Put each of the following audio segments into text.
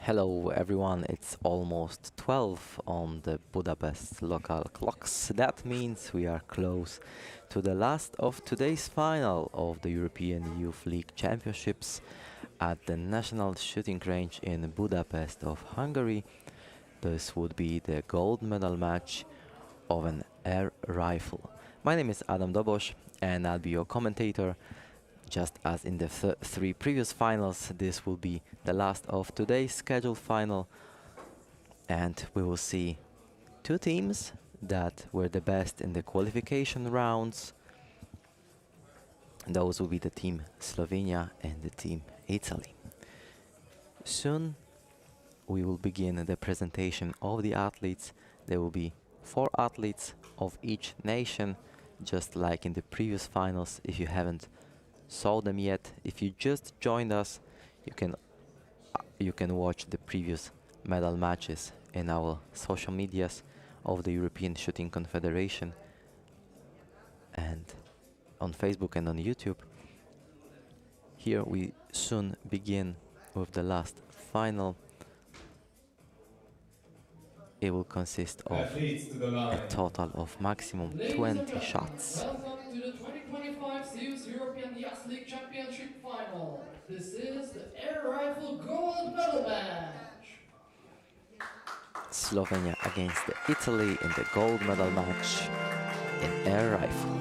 Hello everyone, it's almost 12 on the Budapest local clocks. That means we are close to the last of today's final of the European Youth League Championships at the National Shooting Range in Budapest of Hungary. This would be the gold medal match of an air rifle. My name is Adam Dobos and I'll be your commentator. Just as in the three previous finals, this will be the last of today's scheduled final, and we will see two teams that were the best in the qualification rounds. Those will be the team Slovenia and the team Italy. Soon we will begin the presentation of the athletes. There will be 4 athletes of each nation, just like in the previous finals. If you haven't saw them yet, if you just joined us, you can watch the previous medal matches in our social medias of the European Shooting Confederation and on Facebook and on YouTube. Here we soon begin with the last final. It will consist of a total of maximum 20 shots. Welcome to the 2025 CEUS European Youth League Championship Final. This is the air rifle gold medal match. Slovenia against Italy in the gold medal match in air rifle.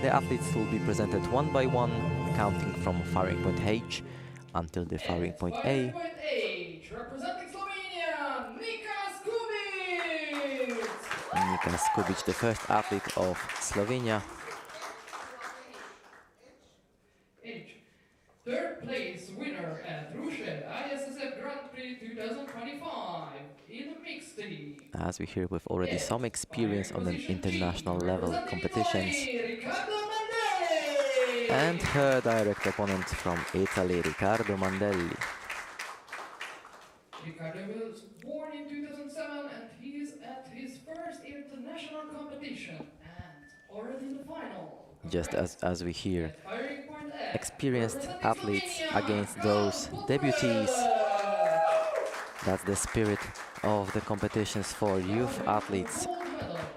The athletes will be presented one by one, counting from firing point H until the firing point A. Point H, representing Slovenia, Nika Skubic. Nika Skubic, the first athlete of Slovenia. H, third place winner at Russia ISSF Grand Prix 2025 in the mixed team. As we hear, with already some experience on an international level competitions. And her direct opponent from Italy, Riccardo Mandelli. Riccardo was born in 2007 and he is at his first international competition and already in the final. Just as we hear, experienced athletes against those debutees. That's the spirit of the competitions for youth athletes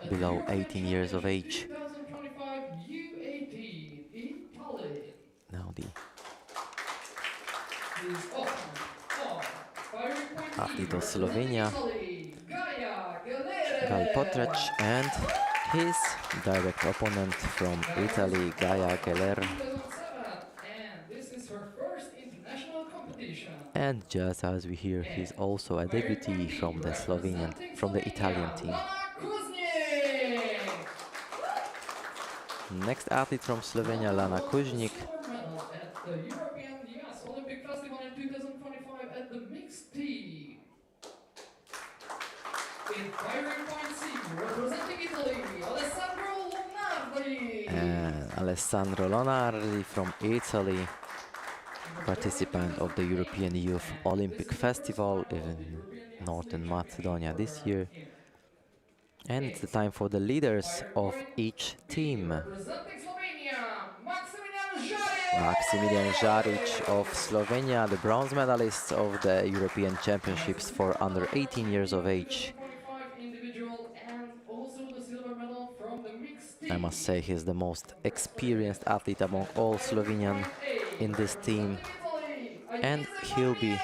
below 18 years of age. Now the athlete of Slovenia, Gal Potrec, and his direct opponent from Italy, Gaia Keller. And just as we hear, he's also a debutee from the Italian team. Next athlete from Slovenia, Lana Kuznik. The European Youth Olympic Festival in 2025 at the mixed team. In firing point C, representing Italy, Alessandro Lonardi. And Alessandro Lonardi from Italy, participant of the European Youth Olympic Festival in Northern Macedonia this year. And it's the time for the leaders of each team. Maximilian Žarić of Slovenia, the bronze medalist of the European Championships for under 18 years of age. I must say he's the most experienced athlete among all Slovenian in this team, and he'll be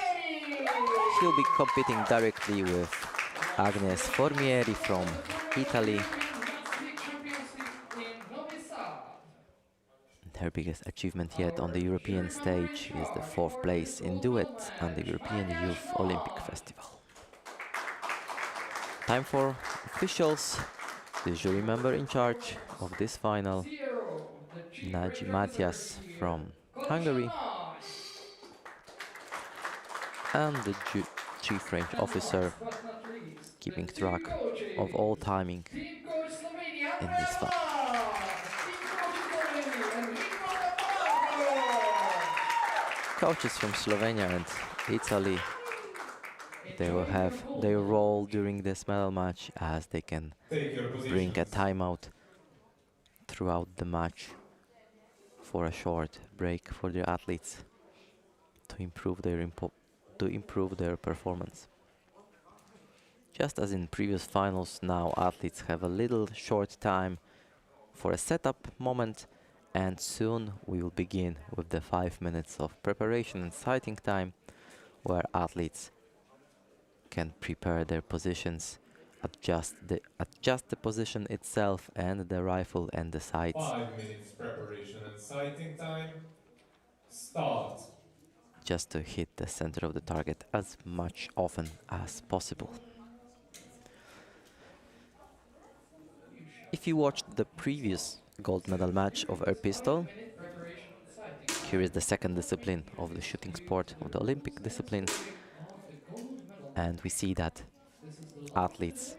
competing directly with Agnes Formieri from Italy. Her biggest achievement yet on the European stage is the 4th place in duet on the European Youth Olympic Festival. Time for officials. The jury member in charge of this final, Nagy Matias from Hungary, and the chief range officer keeping track of all timing in this final. Coaches from Slovenia and Italy, they will have their role during this medal match, as they can bring a timeout throughout the match for a short break for their athletes to improve their performance. Just as in previous finals, now athletes have a little short time for a setup moment, and soon we will begin with the 5 minutes of preparation and sighting time, where athletes can prepare their positions, adjust the position itself and the rifle and the sights, 5 minutes preparation and sighting time. Start. just to hit the center of the target as much often as possible. If you watched the previous gold medal match of air pistol, 5-minute preparation and sighting here is the second discipline of the shooting sport, of the Olympic discipline, of the gold medal. and we see that This is the last athletes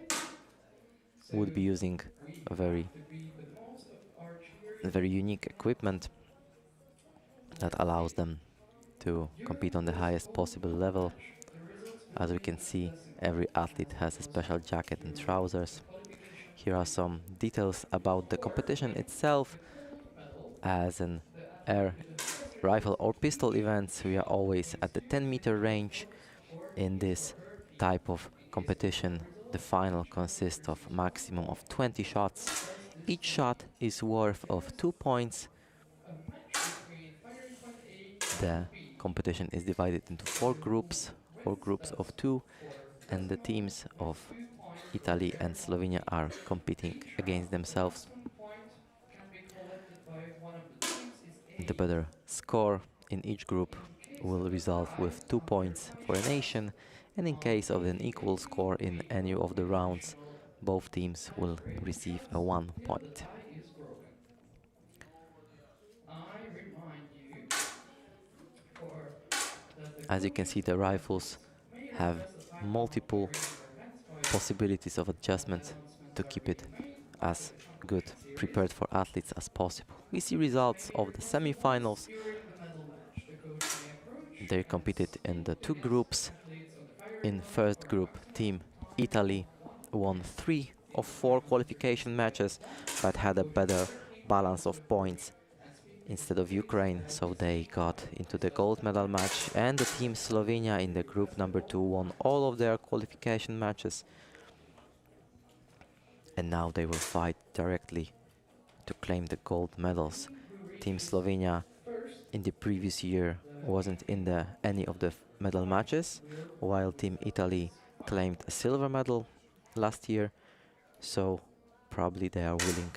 so would be using we a very, have to be with most of our cheering. very unique equipment that allows them to compete on the highest possible level. The results As we can see, every athlete has a special jacket and trousers. Here are some details about the competition itself. As an air rifle or pistol events, we are always at the 10-meter range. In this type of competition, the final consists of maximum of 20 shots. Each shot is worth of 2 points. The competition is divided into 4 groups of 2, and the teams of Italy and Slovenia are competing against themselves. The better score in each group will result with 2 points for a nation, and in case of an equal score in any of the rounds, both teams will receive a 1 point. As you can see, the rifles have multiple possibilities of adjustment to keep it as good prepared for athletes as possible. We see results of the semi-finals. They competed in the 2 groups. In first group, Team Italy won 3 of 4 qualification matches, but had a better balance of points instead of Ukraine, so they got into the gold medal match. And the Team Slovenia in the group number 2 won all of their qualification matches, and now they will fight directly to claim the gold medals. Team Slovenia in the previous year wasn't in any of the medal matches, while Team Italy claimed a silver medal last year, so probably they are willing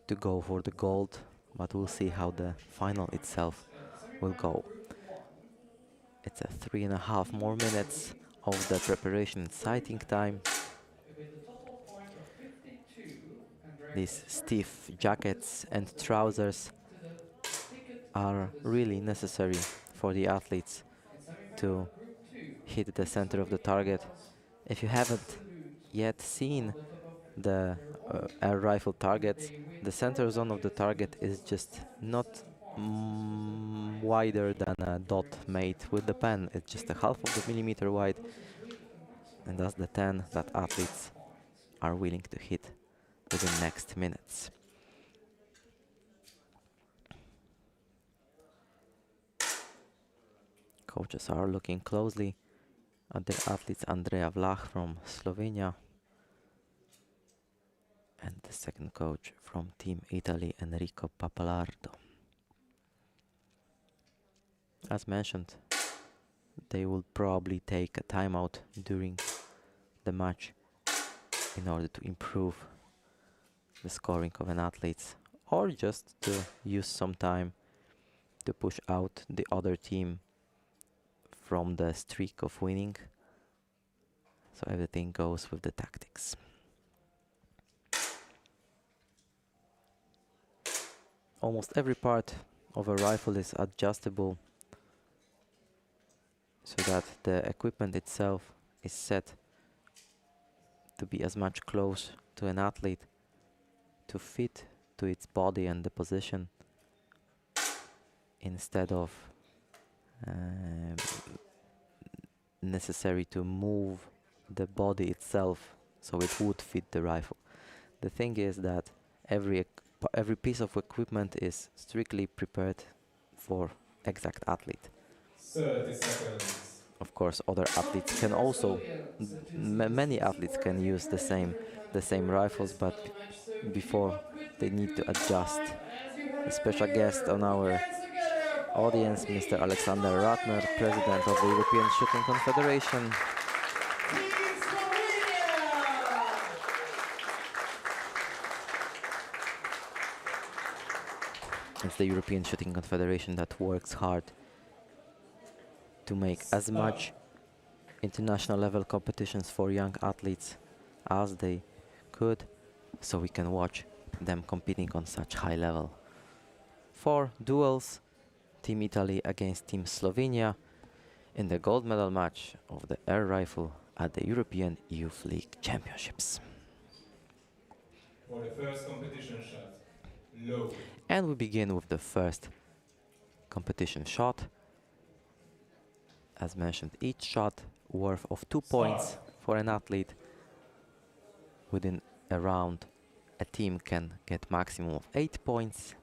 to go for the gold, but we'll see how the final itself will go. It's a 3.5 more minutes of the preparation and sighting time. These stiff jackets and trousers are really necessary for the athletes to hit the center of the target. If you haven't yet seen the air rifle targets, the center zone of the target is just not wider than a dot made with the pen. It's just a half of the millimeter wide, and that's the 10 that athletes are willing to hit within next minutes. Coaches are looking closely at the athletes. Andrea Vlach from Slovenia and the second coach from Team Italy, Enrico Papalardo. As mentioned, they will probably take a timeout during the match in order to improve the scoring of an athlete, or just to use some time to push out the other team from the streak of winning. So everything goes with the tactics. Almost every part of a rifle is adjustable so that the equipment itself is set to be as much close to an athlete to fit to its body and the position, instead of necessary to move the body itself so it would fit the rifle. The thing is that every every piece of equipment is strictly prepared for exact athlete. 30 seconds. Of course, other athletes can also, many athletes can use the same rifles, but before they need to adjust. A special guest on our audience, Mr. Alexander Ratner, President of the European Shooting Confederation. It's the European Shooting Confederation that works hard to make as much international level competitions for young athletes as they could, so we can watch them competing on such high level. 4 duels, Team Italy against Team Slovenia in the gold medal match of the air rifle at the European Youth League Championships. For the first competition shot, low. And we begin with the first competition shot. As mentioned, each shot worth of 2 points for an athlete. Within a round, a team can get maximum of 8 points,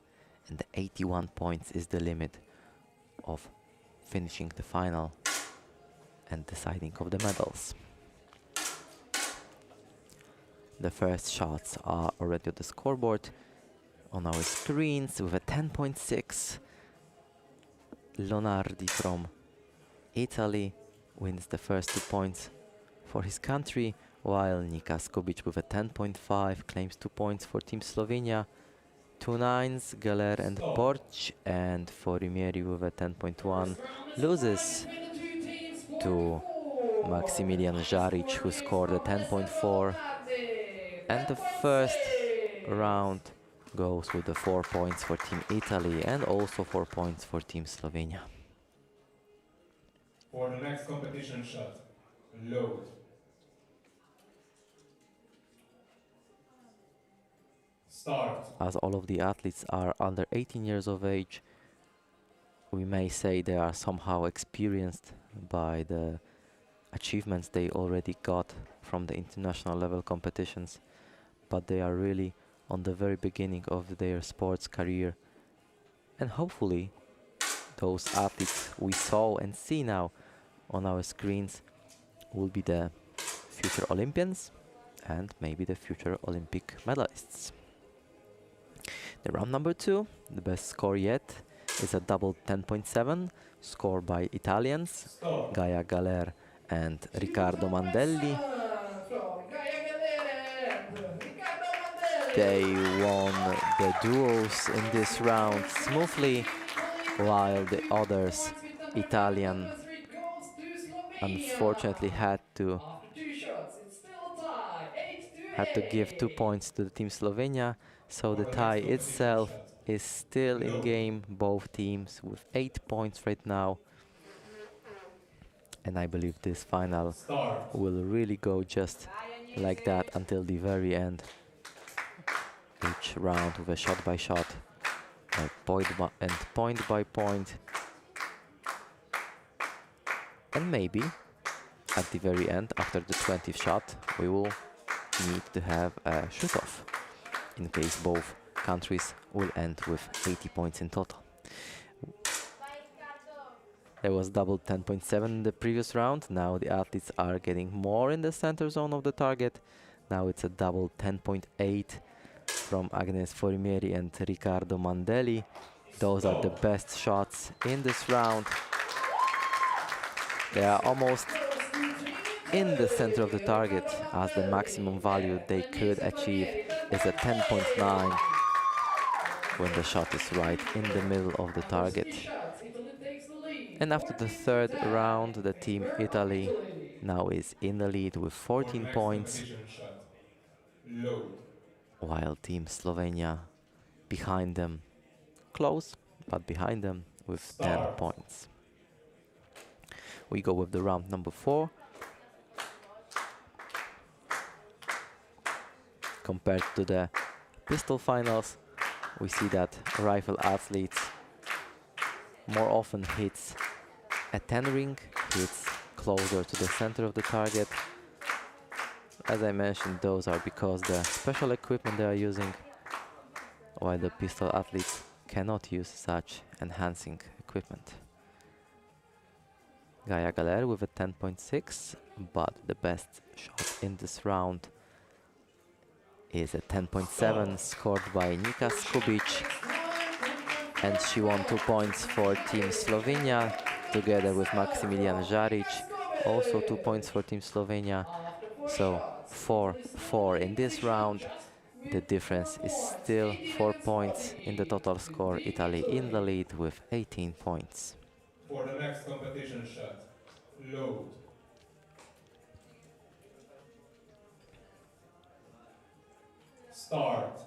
and the 81 points is the limit of finishing the final and deciding of the medals. The first shots are already on the scoreboard on our screens with a 10.6. Lonardi from Italy wins the first 2 points for his country, while Nika Skubic with a 10.5 claims 2 points for Team Slovenia. 2 nines, Galer and Porch, and Forimieri with a 10.1 loses to Maximilian Žaric, who scored a 10.4. And the first round goes with the 4 points for Team Italy and also 4 points for Team Slovenia. For the next competition shot, load. Start. As all of the athletes are under 18 years of age, we may say they are somehow experienced by the achievements they already got from the international level competitions, but they are really on the very beginning of their sports career. And hopefully those athletes we saw and see now on our screens will be the future Olympians and maybe the future Olympic medalists. The round number 2, the best score yet, is a double 10.7 scored by Italians, Stop. Gaia Galer and Riccardo Mandelli. They won the duos in this round smoothly, while the others, Italian, unfortunately had to give 2 points to the Team Slovenia, so the tie itself is still in game, both teams with 8 points right now. And I believe this final Start. will really go just like that until the very end. Each round with a shot by shot, point by point. And maybe at the very end, after the 20th shot, we will need to have a shoot-off in case both countries will end with 80 points in total. There was double 10.7 in the previous round. Now the athletes are getting more in the center zone of the target. Now it's a double 10.8 from Agnes Forimieri and Riccardo Mandelli. Those are the best shots in this round. They are almost in the center of the target, as the maximum value they could achieve is a 10.9 when the shot is right in the middle of the target. And after the third round, the Team Italy now is in the lead with 14 points, Shot, load. while Team Slovenia behind them, close, but behind them with 10 points. We go with the round number 4. Compared to the pistol finals, we see that rifle athletes more often hits a 10 ring, hits closer to the center of the target. As I mentioned, those are because the special equipment they are using, while the pistol athletes cannot use such enhancing equipment. Gaia Galer with a 10.6, but the best shot in this round is a 10.7 scored by Nika Skubic, and she won 2 points for Team Slovenia together with Maximilian Žaric, also 2 points for Team Slovenia. So 4-4 in this round. The difference is still 4 points in the total score. Italy in the lead with 18 points. For the next competition shot, load. Start.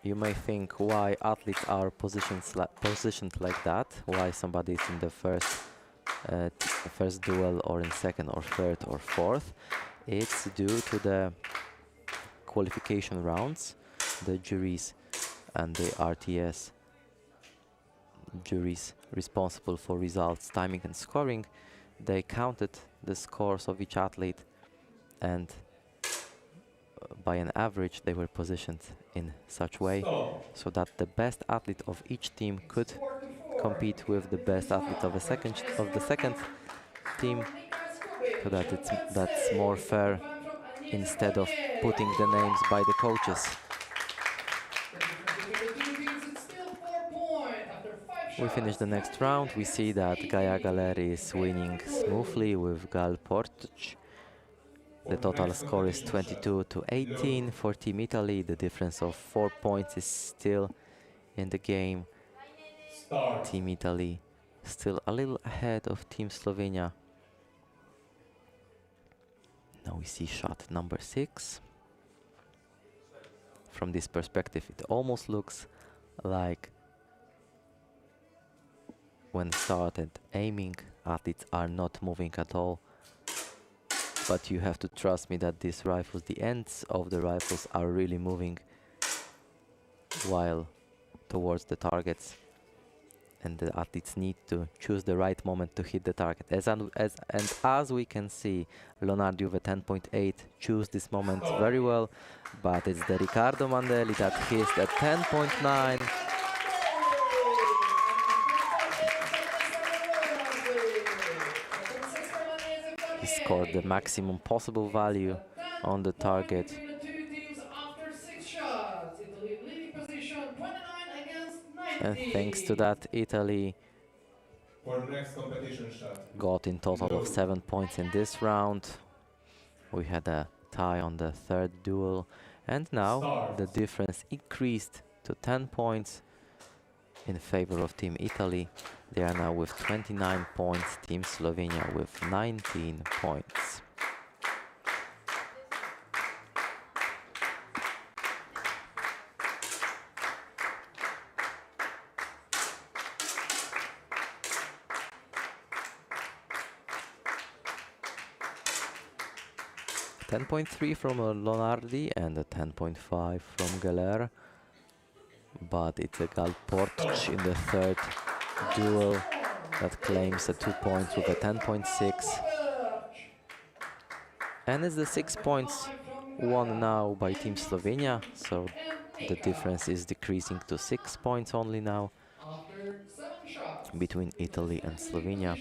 You may think why athletes are positioned like that, why somebody is in the first duel or in second or third or fourth. It's due to the qualification rounds. The juries and the RTS juries responsible for results, timing and scoring, they counted the scores of each athlete, and by an average they were positioned in such way so that the best athlete of each team could compete with the best athlete of the second team, so that that's more fair instead of putting the names by the coaches. We finish the next round. We see that Gaia Galeri is winning smoothly with Gal Portuc. The total score is 22-18 for Team Italy. The difference of 4 points is still in the game. Team Italy still a little ahead of Team Slovenia. Now we see shot number 6. From this perspective, it almost looks like when started aiming, athletes are not moving at all. But you have to trust me that these rifles, the ends of the rifles are really moving while towards the targets, and the athletes need to choose the right moment to hit the target. As we can see, Leonardi with a 10.8 choose this moment very well, but it's the Riccardo Mandelli that hits a 10.9. He scored the maximum possible value on the target. And thanks to that, Italy got in total of 7 points in this round. We had a tie on the third duel, and now the difference increased to 10 points in favor of Team Italy. They are now with 29 points, Team Slovenia with 19 points. .3 from Leonardi and a 10.5 from Galer, but it's a Gal Portuc in the third duel that claims the 2 points with a 10.6, and it's the 6 points won now by Team Slovenia, so the difference is decreasing to 6 points only now between Italy and Slovenia.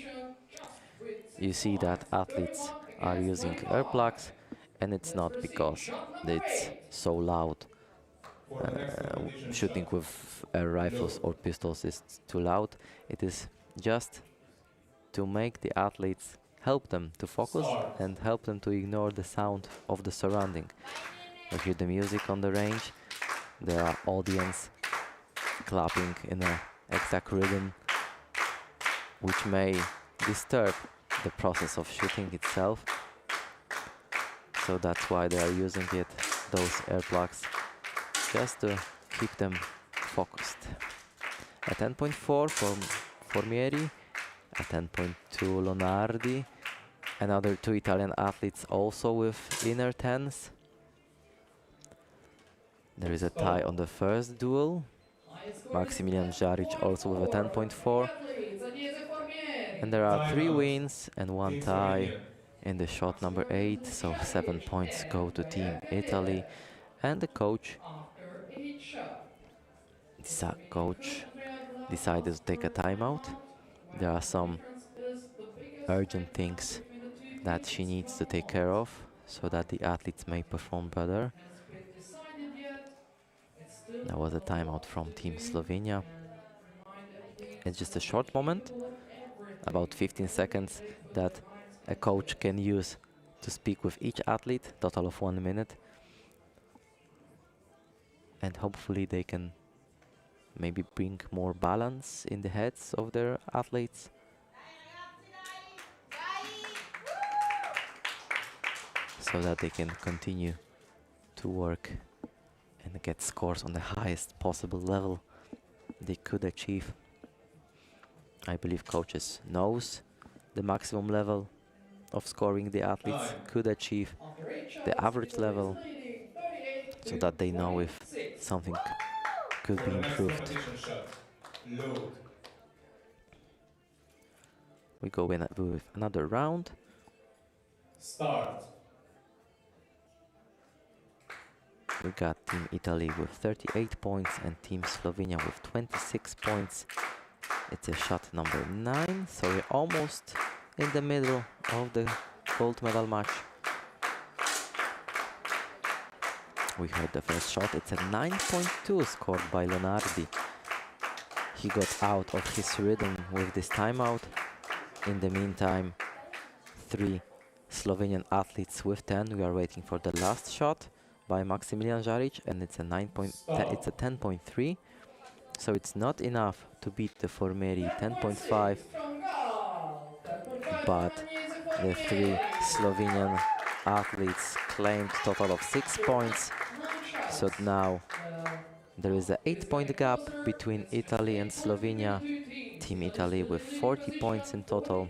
You see that athletes are using air plugs, and it's not because it's so loud. Shooting with air rifles or pistols is too loud. It is just to make the athletes, help them to focus and help them to ignore the sound of the surrounding. You hear the music on the range, there are audience clapping in an exact rhythm, which may disturb the process of shooting itself. So that's why they are using those air plugs, just to keep them focused. A 10.4 from Formieri, a 10.2 Leonardi, another 2 Italian athletes also with inner 10s. There is a tie on the first duel. Maximilian Žaric also with a 10.4. And there are 3 Timeout. wins and 1 Team tie Slovenia. in the shot number 8, so 7 points go to Team Italy. And the coach After 8 shot. coach decided to take a timeout. There are some urgent things that she needs to take care of so that the athletes may perform better. That was a timeout from Team Slovenia. It's just a short moment, about 15 seconds, that a coach can use to speak with each athlete, total of 1 minute. And hopefully they can maybe bring more balance in the heads of their athletes. So that they can continue to work and get scores on the highest possible level they could achieve. I believe coaches knows the maximum level of scoring the athletes could achieve, the average level, so that they know if something could For be the next improved. competition shot. Load. We go in with another round. Start. We got Team Italy with 38 points and Team Slovenia with 26 points. It's a shot number 9, so we're almost in the middle of the gold medal match. We heard the first shot. It's a 9.2 scored by Leonardi. He got out of his rhythm with this timeout. In the meantime, 3 Slovenian athletes with 10. We are waiting for the last shot by Maximilian Žarić, and it's a 10.3. So it's not enough to beat the Formeri 10.5, but the 3 Slovenian athletes claimed total of 6 points. So now there is an 8-point gap between Italy and Slovenia. Team Italy with 40 points in total.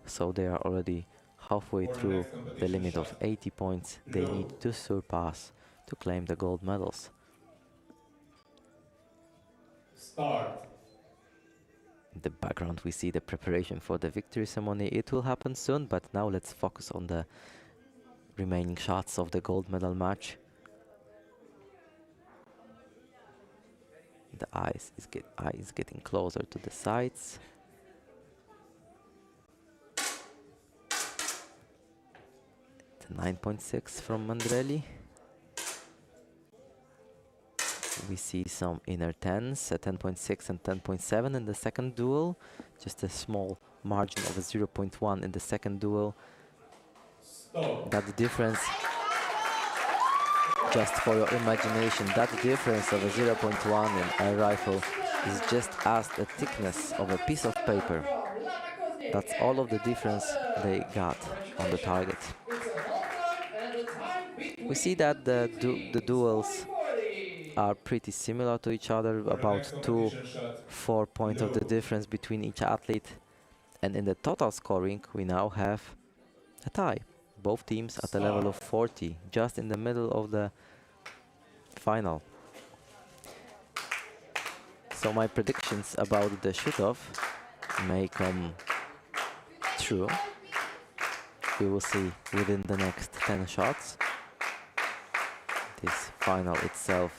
So they are already halfway through the limit of 80 points they need to surpass to claim the gold medals. Start. In the background we see the preparation for the victory ceremony. It will happen soon, but now let's focus on the remaining shots of the gold medal match. The eye is getting closer to the sides. It's a 9.6 from Mandrelli. We see some inner 10s, a 10.6 and 10.7 in the second duel. Just a small margin of a 0.1 in the second duel. Stop. That difference, just for your imagination, that difference of a 0.1 in air rifle is just as the thickness of a piece of paper. That's all of the difference they got on the target. We see that the duels are pretty similar to each other, For the about next 2-4 competition shot. points of the difference between each athlete. And in the total scoring, we now have a tie. Both teams at the level of 40, just in the middle of the final. So my predictions about the shoot-off may come true. We will see within the next 10 shots. This final itself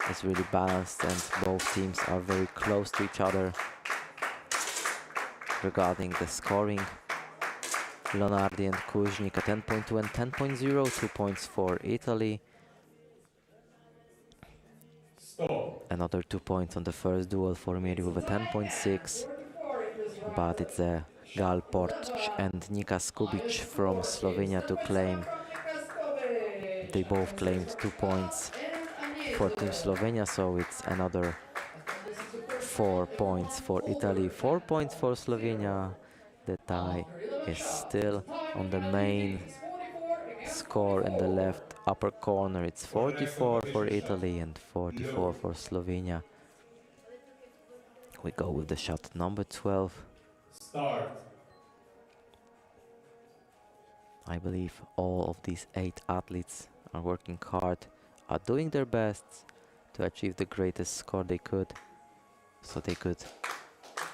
is really balanced and both teams are very close to each other regarding the scoring. Leonardi and Kuznik a 10.2 and 10.0, 2 points for Italy. Stop. Another 2 points on the first duel for Miri with a 10.6, but it's Gal Porch and Nika Skubic from Slovenia to claim. They both claimed 2 points for Team Slovenia, so it's another 4 points for Italy, 4 points for Slovenia. The tie is still on the main score in the left upper corner. It's 44 for Italy and 44 for Slovenia. We go with the shot number 12. Start. I believe all of these 8 athletes are working hard, are doing their best to achieve the greatest score they could, so they could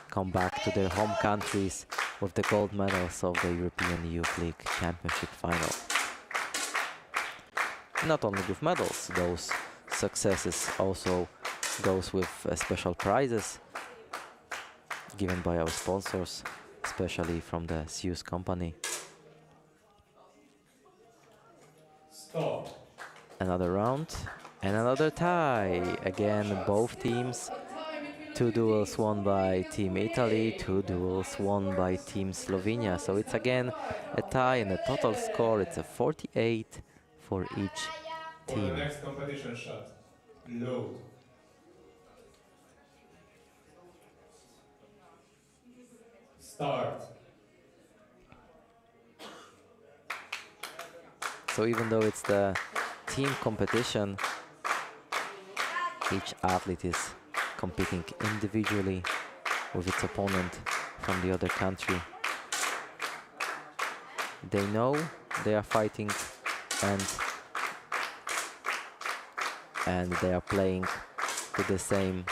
come back to their home countries with the gold medals of the European Youth League Championship final. Not only with medals, those successes also goes with special prizes given by our sponsors, especially from the Zeus company. Stop. Another round and another tie. Again, both teams. 2 duels won by Team Italy, 2 duels won by Team Slovenia. So it's again a tie, and the total score, it's a 48 for each For the team. next competition shot. Load. Start. So even though it's the team competition, each athlete is competing individually with its opponent from the other country. They know they are fighting, and they are playing to the same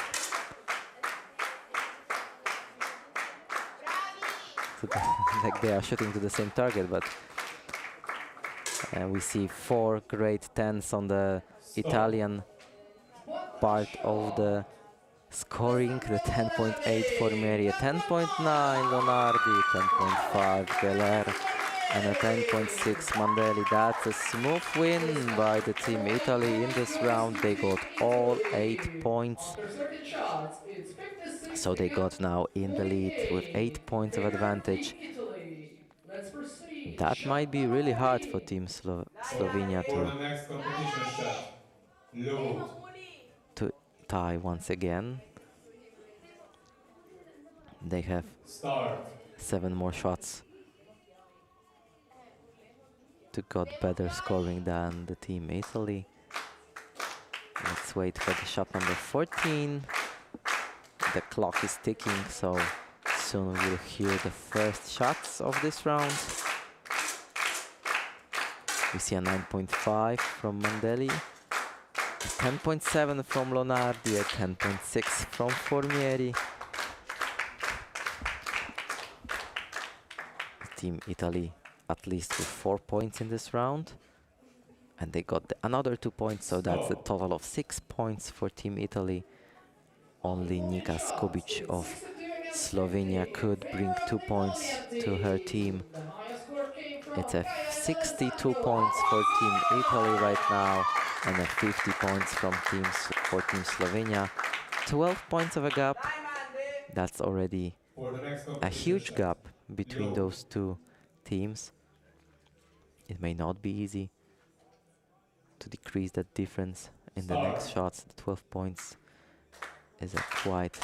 like they are shooting to the same target, but we see 4 great tens on the Italian part of the scoring. The 10.8 for Meri, 10.9 Lonardi, 10.5 Geller, and a 10.6 Mandelli. That's a smooth win by the Team Italy in this round. They got all 8 points. So they got now in the lead with 8 points of advantage. That might be really hard for Team Slovenia For the next competition shot. Load. to tie once again. They have Start. 7 more shots to got better scoring than the Team Italy. Let's wait for the shot number 14. The clock is ticking, so soon we'll hear the first shots of this round. We see a 9.5 from Mandelli, 10.7 from Lonardi, a 10.6 from Formieri. Team Italy at least with 4 points in this round, and they got another 2 points, so that's a total of 6 points for Team Italy. Only Nika Skubic of Slovenia could bring 2 points to her team. It's a 62 points for Team Italy right now, and a 50 points for Team Slovenia. 12 points of a gap. That's already a huge gap between those two teams. It may not be easy to decrease that difference in the next shots. The 12 points is a quite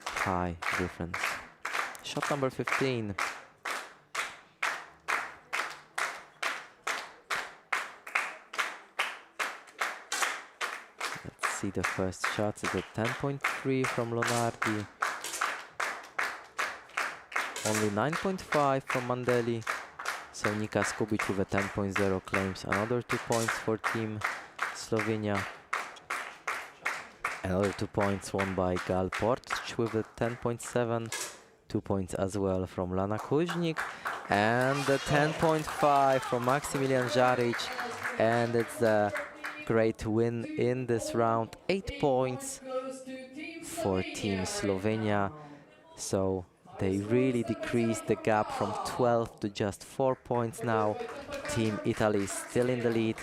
high difference. Shot number 15. Let's see the first shots. It's a 10.3 from Lonardi. Only 9.5 from Mandelli. So Nika Skubic with a 10.0 claims another 2 points for Team Slovenia. Another 2 points won by Gal Portic with a 10.7. 2 points as well from Lana Kuznik. And the 10.5 from Maximilian Žarić. And it's a great win in this round. 8 points for Team Slovenia. So they really decreased the gap from 12 to just 4 points now. Team Italy is still in the lead.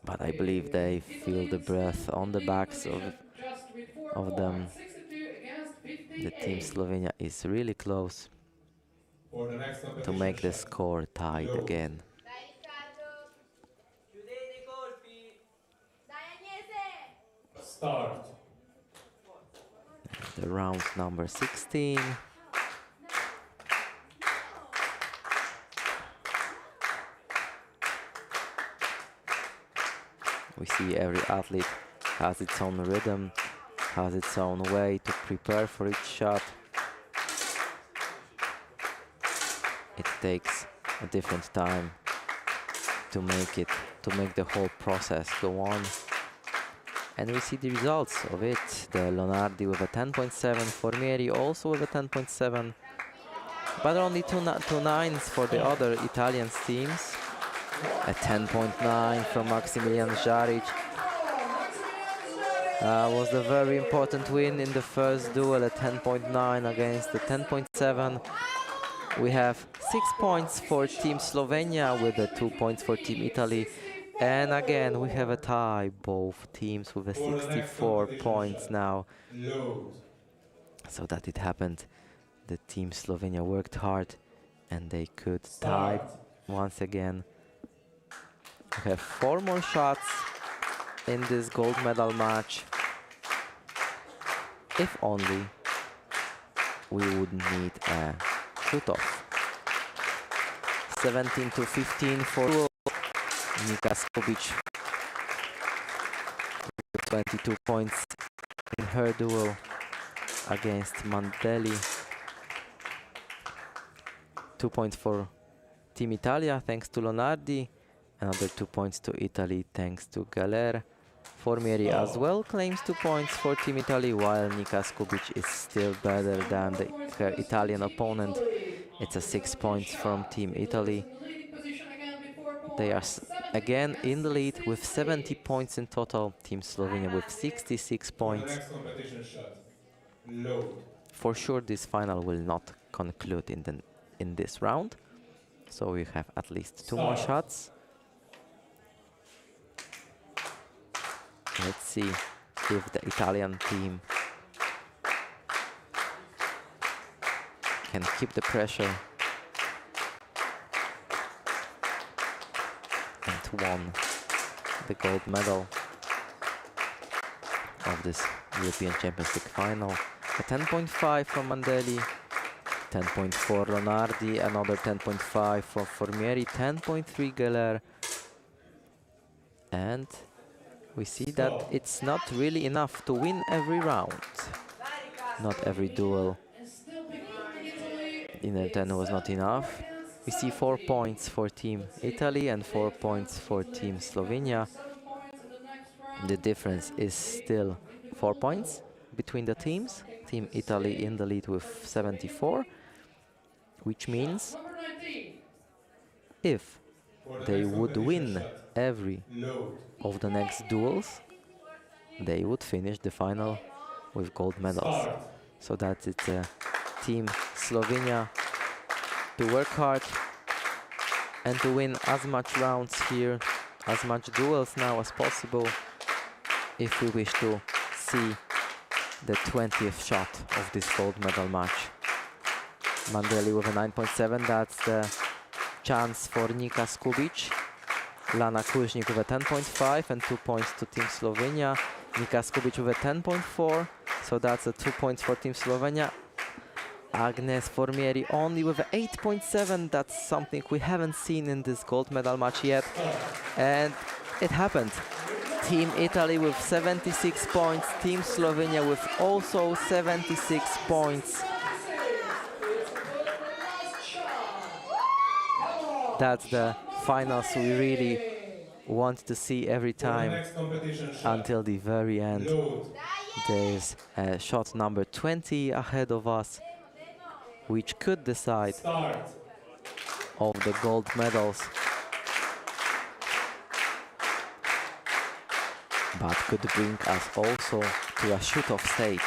But I believe they feel the breath on the backs of them. The Team Slovenia is really close to make the score tied again. Start. The round number 16. We see every athlete has its own rhythm, has its own way to prepare for each shot. It takes a different time to make the whole process go on. And we see the results of it. The Lonardi with a 10.7, Formieri also with a 10.7, but only two nines for the other Italian teams. A 10.9 from Maximilian Žarić. Was the very important win in the first duel, a 10.9 against the 10.7. We have 6 points for Team Slovenia with the 2 points for Team Italy. And again, we have a tie, both teams with a 64 points now. So that it happened. The Team Slovenia worked hard and they could tie once again. We have 4 more shots in this gold medal match. If only we would need a shoot-off. 17-15 for Nika Skubic with 22 points in her duel against Mandelli. 2 points for Team Italia thanks to Lonardi. Another 2 points to Italy thanks to Galer. Formieri as well claims 2 points for Team Italy, while Nika Skubic is still better than her Italian opponent. It's a 6 points from Team Italy. They are again in the lead with 70 points in total. Team Slovenia with 66 points. For sure this final will not conclude in this round. So we have at least 2 more shots. Let's see if the Italian team can keep the pressure and won the gold medal of this European Champions League final. A 10.5 from Mandelli, 10.4 Lonardi, another 10.5 for Formieri, 10.3 Geller, and we see that it's not really enough to win every round. Not every duel in the 10 was not enough. We see 4 points for Team Italy and 4 points for Team Slovenia. The difference is still 4 points between the teams. Team Italy in the lead with 74, which means if they would win every of the next duels, they would finish the final with gold medals. So that it's Team Slovenia to work hard and to win as much rounds here, as much duels now as possible, if we wish to see the 20th shot of this gold medal match. Mandelli with a 9.7, that's the chance for Nika Skubic. Lana Kuźnik with a 10.5 and 2 points to Team Slovenia. Nika Skubic with a 10.4, so that's a 2 points for Team Slovenia. Agnes Formieri only with a 8.7, that's something we haven't seen in this gold medal match yet. And it happened. Team Italy with 76 points, Team Slovenia with also 76 points. That's the finals we really want to see every time until the very end. There's shot number 20 ahead of us, which could decide of the gold medals, but could bring us also to a shoot-off stage.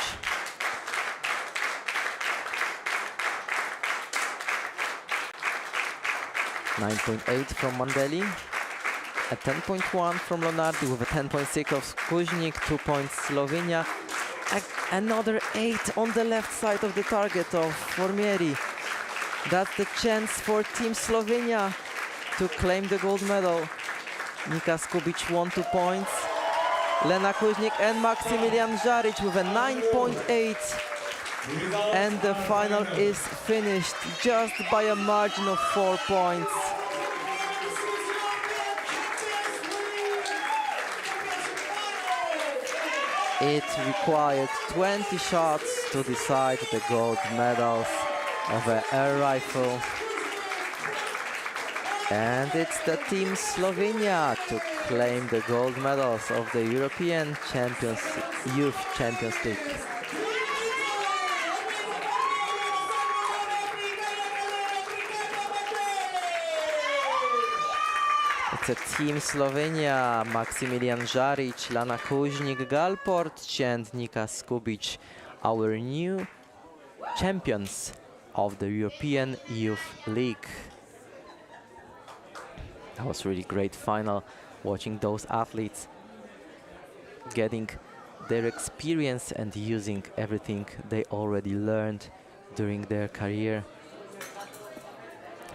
.8 from Mandelli, a 10.1 from Lonardi with a 10.6 of Kuźnik, 2 points Slovenia. Another 8 on the left side of the target of Formieri. That's the chance for Team Slovenia to claim the gold medal. Nika Skubic won 2 points. Lena Kuźnik and Maximilian Žarić with a 9.8. And the final is finished just by a margin of 4 points. It required 20 shots to decide the gold medals of an air rifle. And it's the team Slovenia to claim the gold medals of the European Champions Youth Champions League. It's a team Slovenia, Maximilian Žarić, Lana Kuźnik, Gal Porć and Nika Skubic, our new champions of the European Youth League. That was really great final, watching those athletes getting their experience and using everything they already learned during their career.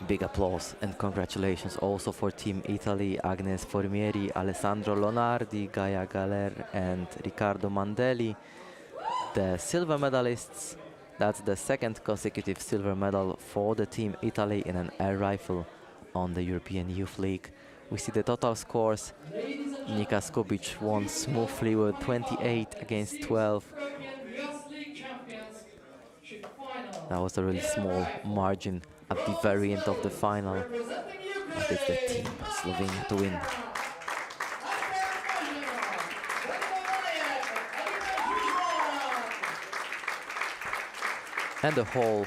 Big applause and congratulations also for Team Italy, Agnes Formieri, Alessandro Lonardi, Gaia Galer and Riccardo Mandelli. The silver medalists, that's the second consecutive silver medal for the Team Italy in an air rifle on the European Youth League. We see the total scores. Nika Skubic won smoothly with 28 against 12. That was a really small margin at the very end of the final, but it's the team Slovenia to win. And the whole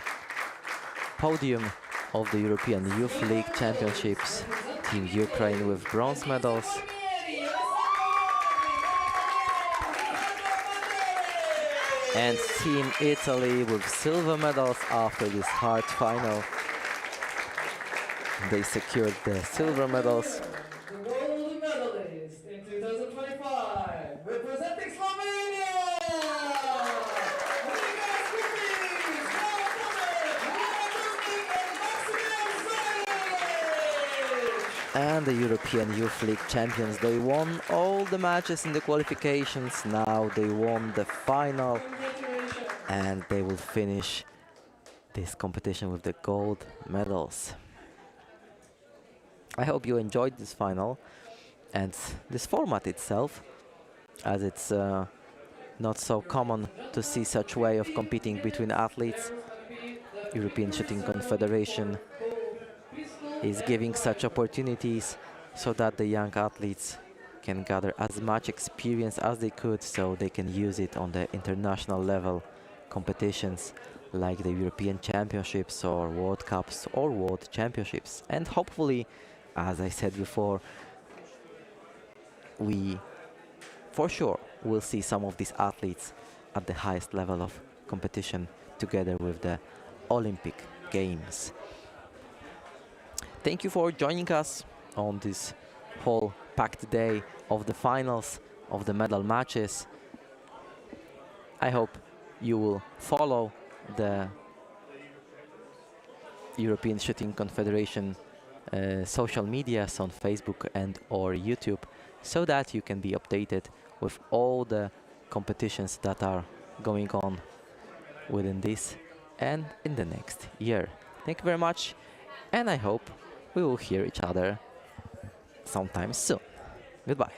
podium of the European Youth League Championships, Team Ukraine with bronze medals, and Team Italy with silver medals after this hard final. They secured the silver medals. The gold medalist in 2025, representing Slovenia, Nika Skubic, Gal Porć, Lana Kuźnik and Maximilian Žarić. And the European Youth League champions, they won all the matches in the qualifications. Now they won the final, and they will finish this competition with the gold medals. I hope you enjoyed this final and this format itself, as it's not so common to see such way of competing between athletes. European Shooting Confederation is giving such opportunities so that the young athletes can gather as much experience as they could, so they can use it on the international level competitions like the European Championships or World Cups or World Championships. And hopefully, as I said before, we for sure will see some of these athletes at the highest level of competition together with the Olympic Games. Thank you for joining us on this whole packed day of the finals, of the medal matches. I hope you will follow the European Shooting Confederation social medias on Facebook and or YouTube, so that you can be updated with all the competitions that are going on within this and in the next year. Thank you very much, and I hope we will hear each other sometime soon. Goodbye.